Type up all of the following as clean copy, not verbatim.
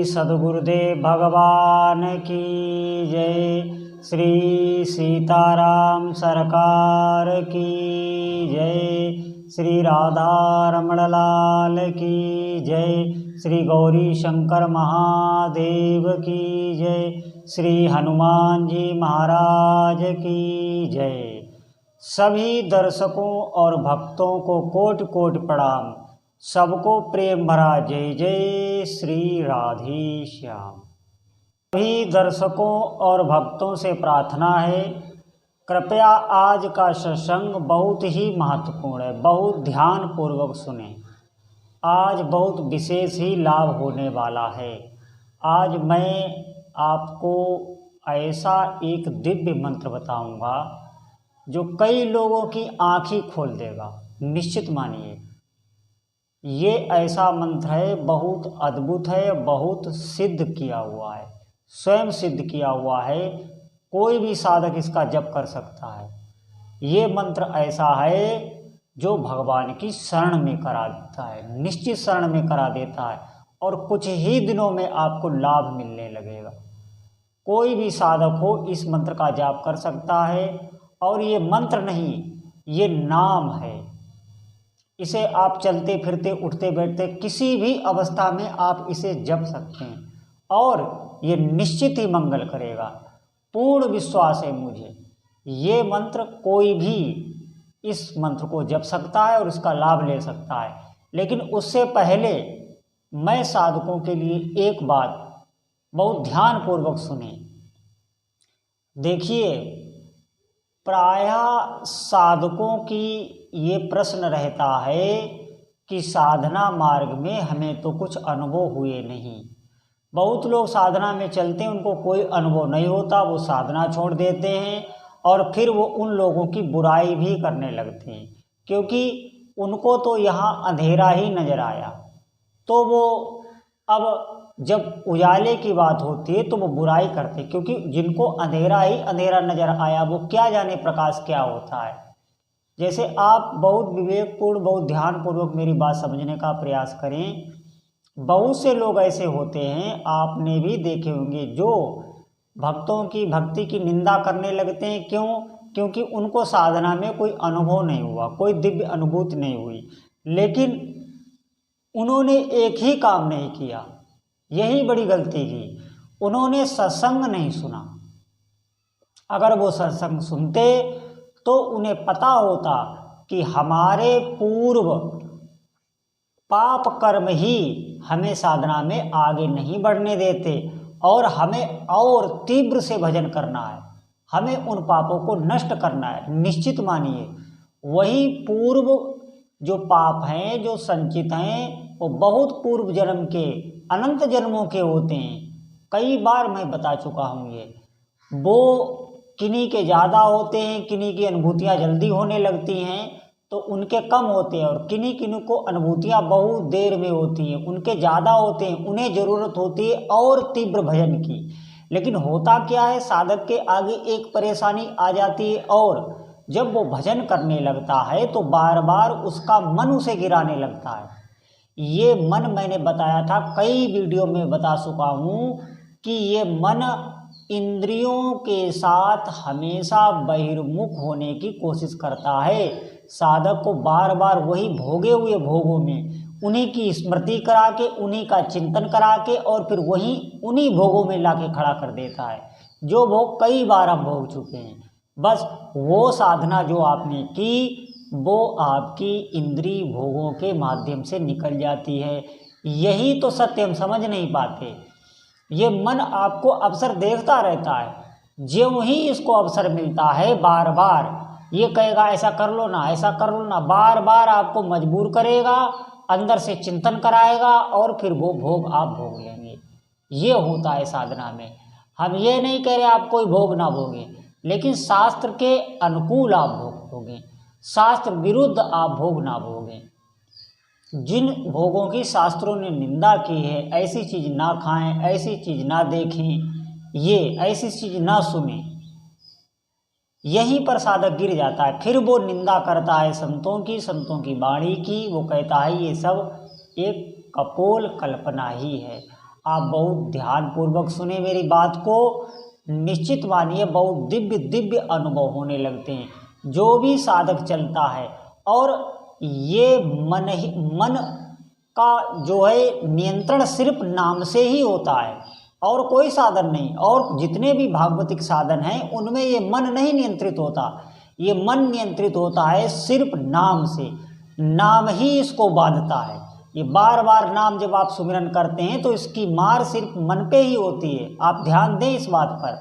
सद्गुरुदेव भगवान की जय। श्री सीताराम सरकार की जय। श्री राधा रमण लाल की जय। श्री गौरी शंकर महादेव की जय। श्री हनुमान जी महाराज की जय। सभी दर्शकों और भक्तों को कोटि कोटि प्रणाम। सबको प्रेम भरा जय जय श्री राधे श्याम। सभी दर्शकों और भक्तों से प्रार्थना है, कृपया आज का सत्संग बहुत ही महत्वपूर्ण है, बहुत ध्यान पूर्वक सुने। आज बहुत विशेष ही लाभ होने वाला है। आज मैं आपको ऐसा एक दिव्य मंत्र बताऊंगा जो कई लोगों की आँखें खोल देगा, निश्चित मानिए। ये ऐसा मंत्र है, बहुत अद्भुत है, बहुत सिद्ध किया हुआ है, स्वयं सिद्ध किया हुआ है। कोई भी साधक इसका जप कर सकता है। ये मंत्र ऐसा है जो भगवान की शरण में करा देता है, निश्चित शरण में करा देता है और कुछ ही दिनों में आपको लाभ मिलने लगेगा। कोई भी साधक हो इस मंत्र का जाप कर सकता है। और ये मंत्र नहीं, ये नाम है। इसे आप चलते फिरते उठते बैठते किसी भी अवस्था में आप इसे जप सकते हैं और ये निश्चित ही मंगल करेगा। पूर्ण विश्वास है मुझे। ये मंत्र कोई भी इस मंत्र को जप सकता है और इसका लाभ ले सकता है। लेकिन उससे पहले मैं साधकों के लिए एक बात बहुत ध्यानपूर्वक सुने। देखिए, प्रायः साधकों की ये प्रश्न रहता है कि साधना मार्ग में हमें तो कुछ अनुभव हुए नहीं। बहुत लोग साधना में चलते हैं, उनको कोई अनुभव नहीं होता, वो साधना छोड़ देते हैं और फिर वो उन लोगों की बुराई भी करने लगते हैं, क्योंकि उनको तो यहाँ अंधेरा ही नज़र आया। तो वो अब जब उजाले की बात होती है तो वो बुराई करते, क्योंकि जिनको अंधेरा ही अंधेरा नज़र आया वो क्या जाने प्रकाश क्या होता है। जैसे आप बहुत विवेकपूर्ण, बहुत ध्यानपूर्वक मेरी बात समझने का प्रयास करें। बहुत से लोग ऐसे होते हैं, आपने भी देखे होंगे, जो भक्तों की भक्ति की निंदा करने लगते हैं। क्यों? क्योंकि उनको साधना में कोई अनुभव नहीं हुआ, कोई दिव्य अनुभूति नहीं हुई। लेकिन उन्होंने एक ही काम नहीं किया, यही बड़ी गलती की, उन्होंने सत्संग नहीं सुना। अगर वो सत्संग सुनते तो उन्हें पता होता कि हमारे पूर्व पाप कर्म ही हमें साधना में आगे नहीं बढ़ने देते और हमें और तीव्र से भजन करना है, हमें उन पापों को नष्ट करना है। निश्चित मानिए, वही पूर्व जो पाप हैं, जो संचित हैं, वो बहुत पूर्व जन्म के, अनंत जन्मों के होते हैं। कई बार मैं बता चुका हूँ ये। वो किन्हीं के ज़्यादा होते हैं, किन्हीं की अनुभूतियाँ जल्दी होने लगती हैं तो उनके कम होते हैं, और किन्हीं किन्हीं को अनुभूतियाँ बहुत देर में होती हैं, उनके ज़्यादा होते हैं, उन्हें ज़रूरत होती है और तीव्र भजन की। लेकिन होता क्या है, साधक के आगे एक परेशानी आ जाती है, और जब वो भजन करने लगता है तो बार बार उसका मन उसे गिराने लगता है। ये मन मैंने बताया था, कई वीडियो में बता चुका हूँ कि ये मन इंद्रियों के साथ हमेशा बहिर्मुख होने की कोशिश करता है। साधक को बार बार वही भोगे हुए भोगों में उन्हीं की स्मृति करा के, उन्हीं का चिंतन करा के और फिर वही उन्हीं भोगों में लाके खड़ा कर देता है, जो भोग कई बार हम भोग चुके हैं। बस वो साधना जो आपने की वो आपकी इंद्रिय भोगों के माध्यम से निकल जाती है। यही तो सत्य हम समझ नहीं पाते। ये मन आपको अवसर देखता रहता है, ज्यों ही इसको अवसर मिलता है बार बार ये कहेगा ऐसा कर लो ना, ऐसा कर लो ना, बार बार आपको मजबूर करेगा, अंदर से चिंतन कराएगा और फिर वो भोग आप भोग लेंगे। ये होता है साधना में। हम ये नहीं कह रहे आप कोई भोग ना भोगे, लेकिन शास्त्र के अनुकूल आप भोग भोगें, शास्त्र विरुद्ध आप भोग ना भोगें। जिन भोगों की शास्त्रों ने निंदा की है, ऐसी चीज़ ना खाएं, ऐसी चीज़ ना देखें, ये ऐसी चीज़ ना सुने, यहीं पर साधक गिर जाता है। फिर वो निंदा करता है संतों की वाणी की। वो कहता है ये सब एक कपोल कल्पना ही है। आप बहुत ध्यानपूर्वक सुने मेरी बात को, निश्चित मानिए बहुत दिव्य दिव्य अनुभव होने लगते हैं। जो भी साधक चलता है, और ये मन का जो है नियंत्रण सिर्फ नाम से ही होता है और कोई साधन नहीं। और जितने भी भागवतिक साधन हैं उनमें ये मन नहीं नियंत्रित होता, ये मन नियंत्रित होता है सिर्फ नाम से। नाम ही इसको बांधता है। ये बार बार नाम जब आप सुमिरन करते हैं तो इसकी मार सिर्फ मन पे ही होती है। आप ध्यान दें इस बात पर,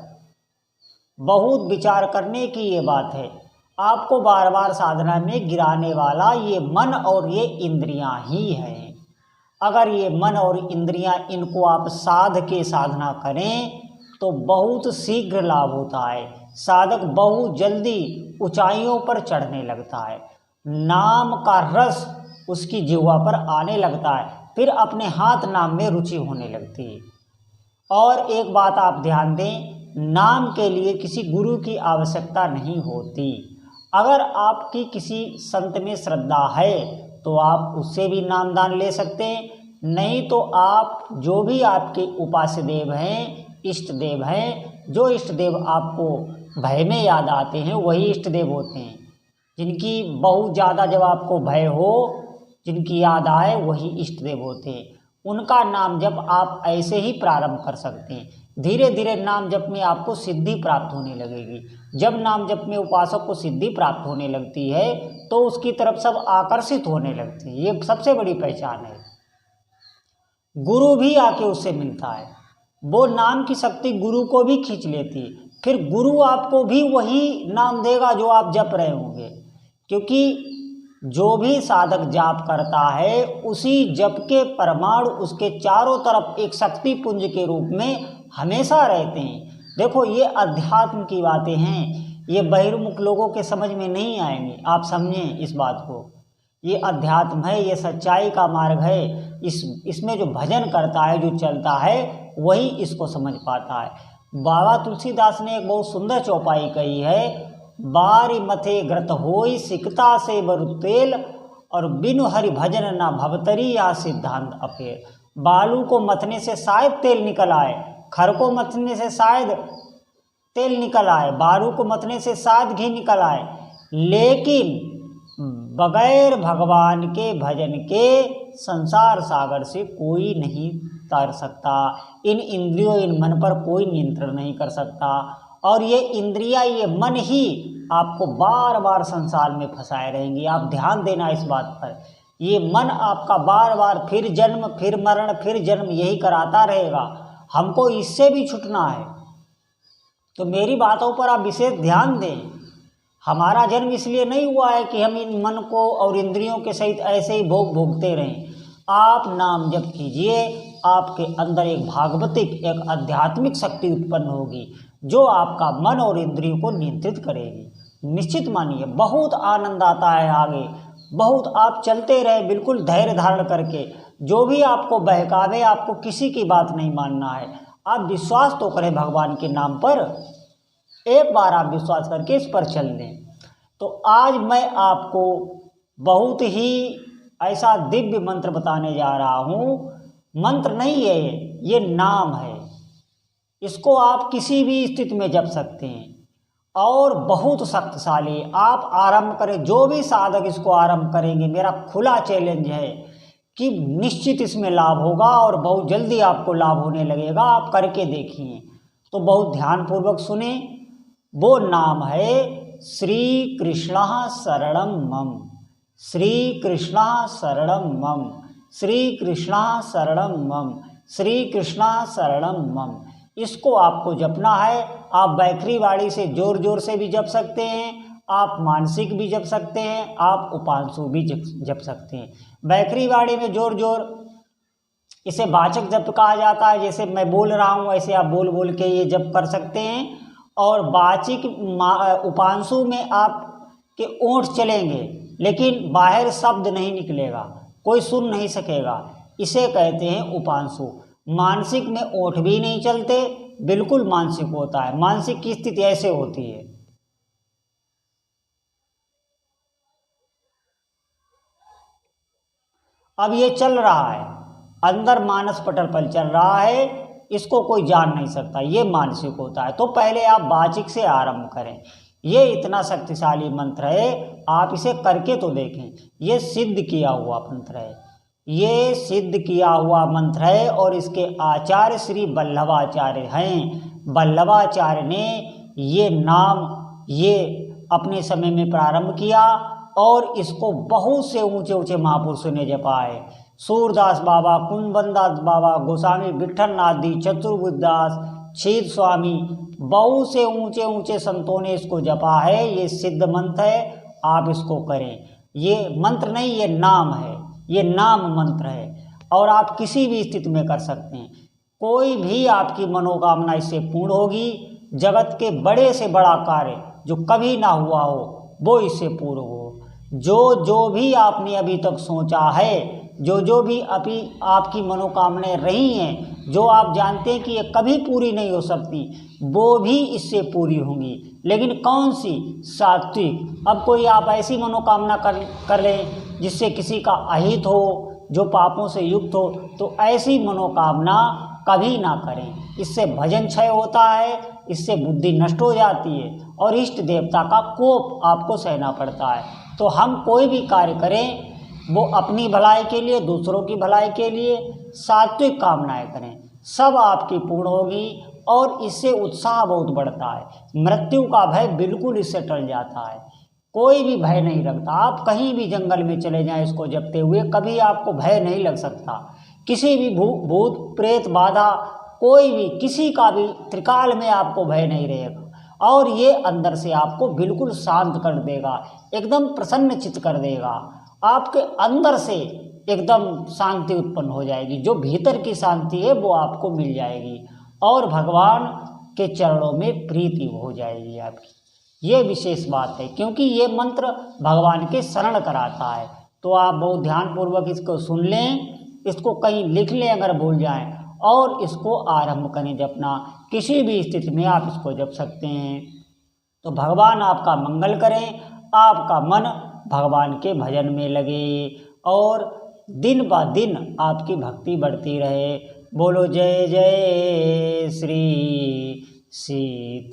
बहुत विचार करने की ये बात है। आपको बार बार साधना में गिराने वाला ये मन और ये इंद्रियां ही हैं। अगर ये मन और इंद्रियां, इनको आप साध के साधना करें तो बहुत शीघ्र लाभ होता है। साधक बहुत जल्दी ऊंचाइयों पर चढ़ने लगता है। नाम का रस उसकी जिह्वा पर आने लगता है, फिर अपने हाथ नाम में रुचि होने लगती है। और एक बात आप ध्यान दें, नाम के लिए किसी गुरु की आवश्यकता नहीं होती। अगर आपकी किसी संत में श्रद्धा है तो आप उससे भी नामदान ले सकते हैं, नहीं तो आप जो भी आपके उपास्य देव हैं, इष्ट देव हैं, जो इष्ट देव आपको भय में याद आते हैं वही इष्ट देव होते हैं। जिनकी बहुत ज़्यादा जब आपको भय हो, जिनकी याद आए वही इष्ट देव होते हैं। उनका नाम जप आप ऐसे ही प्रारंभ कर सकते हैं। धीरे धीरे नाम जप में आपको सिद्धि प्राप्त होने लगेगी। जब नाम जप में उपासक को सिद्धि प्राप्त होने लगती है तो उसकी तरफ सब आकर्षित होने लगते हैं। ये सबसे बड़ी पहचान है। गुरु भी आके उससे मिलता है, वो नाम की शक्ति गुरु को भी खींच लेती है। फिर गुरु आपको भी वही नाम देगा जो आप जप रहे होंगे, क्योंकि जो भी साधक जाप करता है उसी जप के परमाणु उसके चारों तरफ एक शक्ति पुंज के रूप में हमेशा रहते हैं। देखो ये अध्यात्म की बातें हैं, ये बहिर्मुख लोगों के समझ में नहीं आएंगी। आप समझें इस बात को, ये अध्यात्म है, ये सच्चाई का मार्ग है। इसमें जो भजन करता है, जो चलता है, वही इसको समझ पाता है। बाबा तुलसीदास ने एक बहुत सुंदर चौपाई कही है, बारी मथे ग्रत होई सिकता से बरु तेल, और बिनु हरि भजन ना भवतरी या सिद्धांत अपेर। बालू को मथने से शायद तेल निकल आए, खर को मथने से शायद तेल निकल आए, बालू को मथने से शायद घी निकल आए, लेकिन बगैर भगवान के भजन के संसार सागर से कोई नहीं तर सकता। इन इंद्रियों, इन मन पर कोई नियंत्रण नहीं कर सकता। और ये इंद्रियां, ये मन ही आपको बार बार संसार में फंसाए रहेंगी। आप ध्यान देना इस बात पर, ये मन आपका बार बार फिर जन्म, फिर मरण, फिर जन्म यही कराता रहेगा। हमको इससे भी छूटना है, तो मेरी बातों पर आप विशेष ध्यान दें। हमारा जन्म इसलिए नहीं हुआ है कि हम इन मन को और इंद्रियों के सहित ऐसे ही भोगते रहें। आप नाम जप कीजिए, आपके अंदर एक भागवतिक, एक आध्यात्मिक शक्ति उत्पन्न होगी जो आपका मन और इंद्रियों को नियंत्रित करेगी। निश्चित मानिए बहुत आनंद आता है आगे, बहुत। आप चलते रहे बिल्कुल धैर्य धारण करके। जो भी आपको बहकावे, आपको किसी की बात नहीं मानना है। आप विश्वास तो करें भगवान के नाम पर, एक बार आप विश्वास करके इस पर चल दें। तो आज मैं आपको बहुत ही ऐसा दिव्य मंत्र बताने जा रहा हूँ। मंत्र नहीं है ये नाम है। इसको आप किसी भी स्थिति में जप सकते हैं और बहुत शक्तिशाली। आप आरंभ करें, जो भी साधक इसको आरंभ करेंगे, मेरा खुला चैलेंज है कि निश्चित इसमें लाभ होगा और बहुत जल्दी आपको लाभ होने लगेगा। आप करके देखिए। तो बहुत ध्यानपूर्वक सुने। वो नाम है श्री कृष्ण शरणम मम, श्री कृष्ण शरणम मम, श्री कृष्ण शरणम मम, श्री कृष्ण शरणम मम। इसको आपको जपना है। आप बैखरी वाणी से जोर जोर से भी जप सकते हैं, आप मानसिक भी जप सकते हैं, आप उपांशु भी जप सकते हैं। बैखरी वाणी में जोर जोर, इसे वाचक जप कहा जाता है। जैसे मैं बोल रहा हूँ ऐसे आप बोल बोल के ये जप कर सकते हैं। और वाचिक उपांशु में आपके ओंठ चलेंगे लेकिन बाहर शब्द नहीं निकलेगा, कोई सुन नहीं सकेगा, इसे कहते हैं उपांशु। मानसिक में ओंठ भी नहीं चलते, बिल्कुल मानसिक होता है। मानसिक की स्थिति ऐसे होती है। अब ये चल रहा है, अंदर मानस पटल पर चल रहा है, इसको कोई जान नहीं सकता, ये मानसिक होता है। तो पहले आप वाचिक से आरंभ करें। ये इतना शक्तिशाली मंत्र है, आप इसे करके तो देखें। ये सिद्ध किया हुआ मंत्र है, ये सिद्ध किया हुआ मंत्र है और इसके आचार्य श्री वल्लभाचार्य हैं। वल्लभाचार्य ने ये नाम ये अपने समय में प्रारंभ किया और इसको बहुत से ऊंचे ऊंचे महापुरुषों ने जपा है। सूरदास बाबा, कुंभनदास बाबा, गोस्वामी विठलनाथ जी, चतुर्बुद्धदास, क्षीर स्वामी, बहुत से ऊंचे ऊंचे संतों ने इसको जपा है। ये सिद्ध मंत्र है, आप इसको करें। ये मंत्र नहीं, ये नाम है, ये नाम मंत्र है और आप किसी भी स्थिति में कर सकते हैं। कोई भी आपकी मनोकामना इससे पूर्ण होगी। जगत के बड़े से बड़ा कार्य जो कभी ना हुआ हो वो इससे पूर्ण हो। जो भी आपने अभी तक सोचा है, जो भी अभी आपकी मनोकामनाएं रही हैं, जो आप जानते हैं कि ये कभी पूरी नहीं हो सकती, वो भी इससे पूरी होंगी। लेकिन कौन सी? सात्विक। अब कोई आप ऐसी मनोकामना कर लें जिससे किसी का अहित हो, जो पापों से युक्त हो, तो ऐसी मनोकामना कभी ना करें। इससे भजन क्षय होता है, इससे बुद्धि नष्ट हो जाती है और इष्ट देवता का कोप आपको सहना पड़ता है। तो हम कोई भी कार्य करें वो अपनी भलाई के लिए, दूसरों की भलाई के लिए सात्विक कामनाएं करें, सब आपकी पूर्ण होगी और इससे उत्साह बहुत बढ़ता है। मृत्यु का भय बिल्कुल इससे टल जाता है, कोई भी भय नहीं लगता। आप कहीं भी जंगल में चले जाएं इसको जपते हुए, कभी आपको भय नहीं लग सकता। किसी भी भूत प्रेत बाधा, कोई भी किसी का भी त्रिकाल में आपको भय नहीं रहेगा और ये अंदर से आपको बिल्कुल शांत कर देगा, एकदम प्रसन्न चित्त कर देगा। आपके अंदर से एकदम शांति उत्पन्न हो जाएगी, जो भीतर की शांति है वो आपको मिल जाएगी और भगवान के चरणों में प्रीति हो जाएगी आपकी। ये विशेष बात है, क्योंकि ये मंत्र भगवान के शरण कराता है। तो आप बहुत ध्यानपूर्वक इसको सुन लें, इसको कहीं लिख लें अगर भूल जाएं और इसको आरंभ करें जपना। किसी भी स्थिति में आप इसको जप सकते हैं। तो भगवान आपका मंगल करें, आपका मन भगवान के भजन में लगे और दिन ब दिन आपकी भक्ति बढ़ती रहे। बोलो जय जय श्री सीताराम।